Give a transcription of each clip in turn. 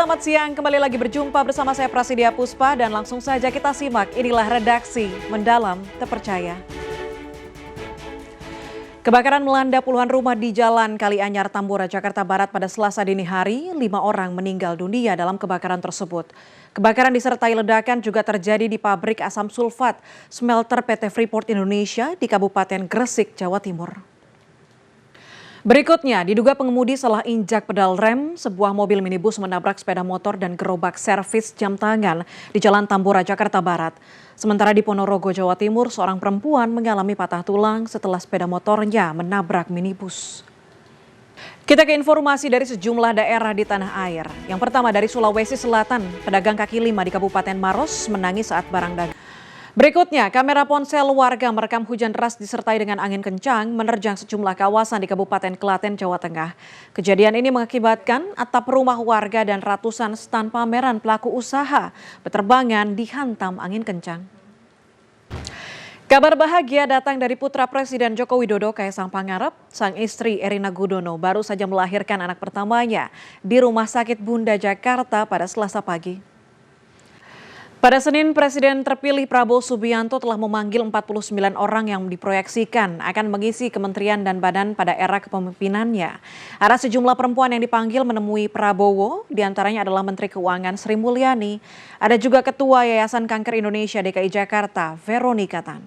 Selamat siang, kembali lagi berjumpa bersama saya Prasidya Puspa dan langsung saja kita simak inilah redaksi Mendalam Terpercaya. Kebakaran melanda puluhan rumah di Jalan Kalianyar, Tambora, Jakarta Barat pada Selasa dini hari. 5 orang meninggal dunia dalam kebakaran tersebut. Kebakaran disertai ledakan juga terjadi di pabrik asam sulfat smelter PT Freeport Indonesia di Kabupaten Gresik, Jawa Timur. Berikutnya, diduga pengemudi salah injak pedal rem, sebuah mobil minibus menabrak sepeda motor dan gerobak servis jam tangan di Jalan Tambora, Jakarta Barat. Sementara di Ponorogo, Jawa Timur, seorang perempuan mengalami patah tulang setelah sepeda motornya menabrak minibus. Kita ke informasi dari sejumlah daerah di tanah air. Yang pertama dari Sulawesi Selatan, pedagang kaki lima di Kabupaten Maros menangis saat barang dagang. Berikutnya, kamera ponsel warga merekam hujan deras disertai dengan angin kencang menerjang sejumlah kawasan di Kabupaten Klaten, Jawa Tengah. Kejadian ini mengakibatkan atap rumah warga dan ratusan stan pameran pelaku usaha penerbangan dihantam angin kencang. Kabar bahagia datang dari putra Presiden Joko Widodo, Kaisang Pangarep. Sang istri Erina Gudono baru saja melahirkan anak pertamanya di Rumah Sakit Bunda Jakarta pada Selasa pagi. Pada Senin, Presiden terpilih Prabowo Subianto telah memanggil 49 orang yang diproyeksikan akan mengisi kementerian dan badan pada era kepemimpinannya. Ada sejumlah perempuan yang dipanggil menemui Prabowo, diantaranya adalah Menteri Keuangan Sri Mulyani, ada juga Ketua Yayasan Kanker Indonesia DKI Jakarta, Veronica Tan.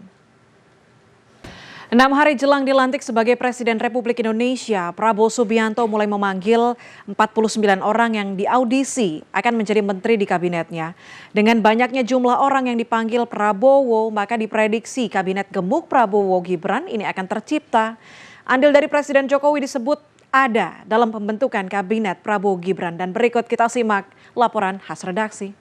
6 hari jelang dilantik sebagai Presiden Republik Indonesia, Prabowo Subianto mulai memanggil 49 orang yang diaudisi akan menjadi menteri di kabinetnya. Dengan banyaknya jumlah orang yang dipanggil Prabowo, maka diprediksi kabinet gemuk Prabowo Gibran ini akan tercipta. Andil dari Presiden Jokowi disebut ada dalam pembentukan kabinet Prabowo Gibran. Dan berikut kita simak laporan khas redaksi.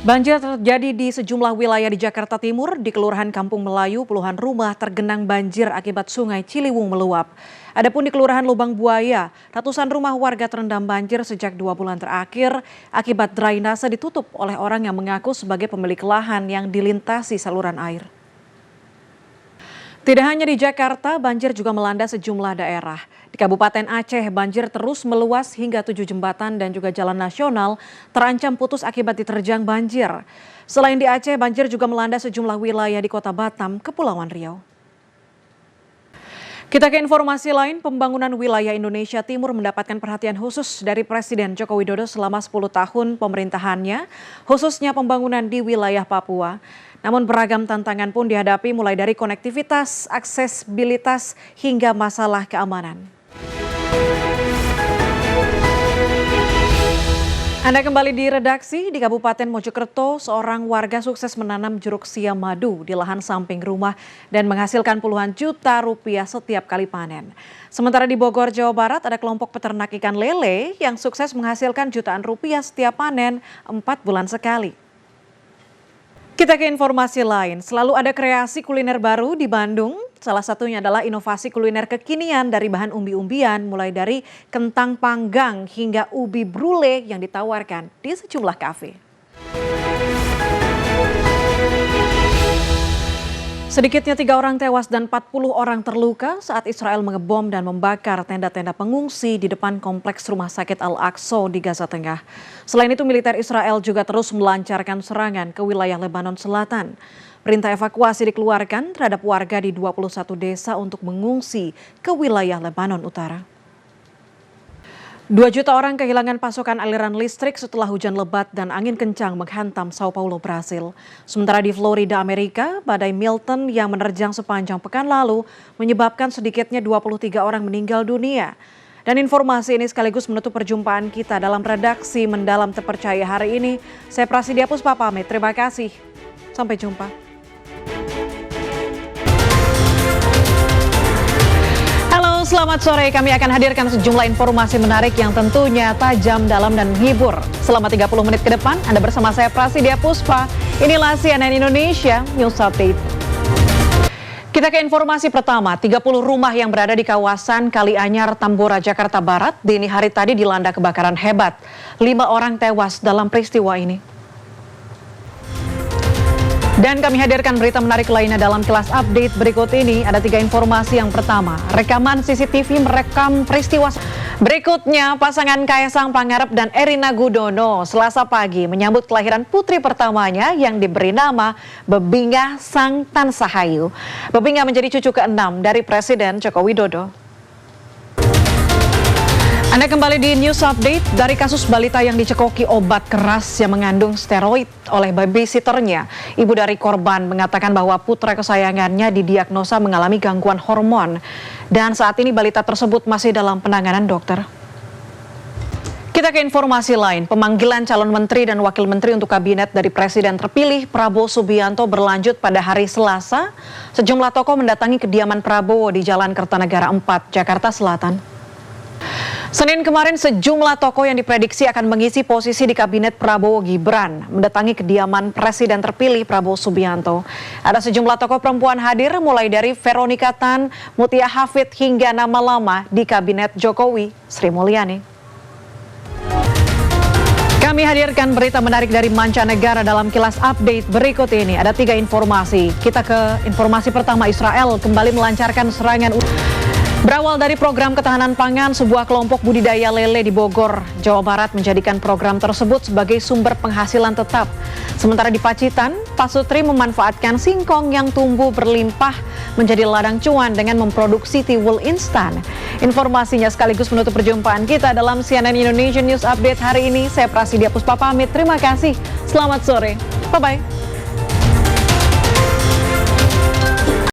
Banjir terjadi di sejumlah wilayah di Jakarta Timur. Di Kelurahan Kampung Melayu, puluhan rumah tergenang banjir akibat Sungai Ciliwung meluap. Adapun di Kelurahan Lubang Buaya, ratusan rumah warga terendam banjir sejak 2 bulan terakhir akibat drainase ditutup oleh orang yang mengaku sebagai pemilik lahan yang dilintasi saluran air. Tidak hanya di Jakarta, banjir juga melanda sejumlah daerah. Di Kabupaten Aceh, banjir terus meluas hingga 7 jembatan dan juga jalan nasional terancam putus akibat diterjang banjir. Selain di Aceh, banjir juga melanda sejumlah wilayah di Kota Batam, Kepulauan Riau. Kita ke informasi lain, pembangunan wilayah Indonesia Timur mendapatkan perhatian khusus dari Presiden Joko Widodo selama 10 tahun pemerintahannya, khususnya pembangunan di wilayah Papua. Namun beragam tantangan pun dihadapi mulai dari konektivitas, aksesibilitas hingga masalah keamanan. Anda kembali di redaksi. Di Kabupaten Mojokerto, seorang warga sukses menanam jeruk siam madu di lahan samping rumah dan menghasilkan puluhan juta rupiah setiap kali panen. Sementara di Bogor, Jawa Barat, ada kelompok peternak ikan lele yang sukses menghasilkan jutaan rupiah setiap panen 4 bulan sekali. Kita ke informasi lain, selalu ada kreasi kuliner baru di Bandung. Salah satunya adalah inovasi kuliner kekinian dari bahan umbi-umbian, mulai dari kentang panggang hingga ubi brule yang ditawarkan di sejumlah kafe. Sedikitnya 3 orang tewas dan 40 orang terluka saat Israel mengebom dan membakar tenda-tenda pengungsi di depan kompleks rumah sakit Al-Aqsa di Gaza Tengah. Selain itu, militer Israel juga terus melancarkan serangan ke wilayah Lebanon Selatan. Perintah evakuasi dikeluarkan terhadap warga di 21 desa untuk mengungsi ke wilayah Lebanon Utara. 2 juta orang kehilangan pasokan aliran listrik setelah hujan lebat dan angin kencang menghantam Sao Paulo, Brasil. Sementara di Florida, Amerika, badai Milton yang menerjang sepanjang pekan lalu menyebabkan sedikitnya 23 orang meninggal dunia. Dan informasi ini sekaligus menutup perjumpaan kita dalam redaksi Mendalam Terpercaya hari ini. Saya Prasidya Puspa pamit, terima kasih. Sampai jumpa. Selamat sore, kami akan hadirkan sejumlah informasi menarik yang tentunya tajam, dalam, dan menghibur. Selama 30 menit ke depan, Anda bersama saya Prasidya Puspa. Inilah CNN Indonesia News Update. Kita ke informasi pertama, 30 rumah yang berada di kawasan Kalianyar, Tambora, Jakarta Barat, dini hari tadi dilanda kebakaran hebat. 5 orang tewas dalam peristiwa ini. Dan kami hadirkan berita menarik lainnya dalam Kilas Update berikut ini. Ada 3 informasi. Yang pertama, rekaman CCTV merekam peristiwa. Berikutnya, pasangan Kaesang Pangarep dan Erina Gudono Selasa pagi menyambut kelahiran putri pertamanya yang diberi nama Bebinga Sang Tansahayu. Bebinga menjadi cucu ke-6 dari Presiden Joko Widodo. Anda kembali di News Update. Dari kasus balita yang dicekoki obat keras yang mengandung steroid oleh babysitternya, ibu dari korban mengatakan bahwa putra kesayangannya didiagnosa mengalami gangguan hormon dan saat ini balita tersebut masih dalam penanganan dokter. Kita ke informasi lain. Pemanggilan calon menteri dan wakil menteri untuk kabinet dari Presiden terpilih Prabowo Subianto berlanjut pada hari Selasa. Sejumlah tokoh mendatangi kediaman Prabowo di Jalan Kertanegara 4, Jakarta Selatan. Senin kemarin sejumlah tokoh yang diprediksi akan mengisi posisi di kabinet Prabowo Gibran mendatangi kediaman Presiden terpilih Prabowo Subianto. Ada sejumlah tokoh perempuan hadir mulai dari Veronica Tan, Mutia Hafid hingga nama lama di kabinet Jokowi, Sri Mulyani. Kami hadirkan berita menarik dari mancanegara dalam Kilas Update berikut ini. Ada 3 informasi. Kita ke informasi pertama. Israel kembali melancarkan serangan. Berawal dari program ketahanan pangan, sebuah kelompok budidaya lele di Bogor, Jawa Barat menjadikan program tersebut sebagai sumber penghasilan tetap. Sementara di Pacitan, Pak Sutri memanfaatkan singkong yang tumbuh berlimpah menjadi ladang cuan dengan memproduksi tiwul instan. Informasinya sekaligus menutup perjumpaan kita dalam CNN Indonesia News Update hari ini. Saya Prasidya Puspa pamit. Terima kasih. Selamat sore. Bye-bye.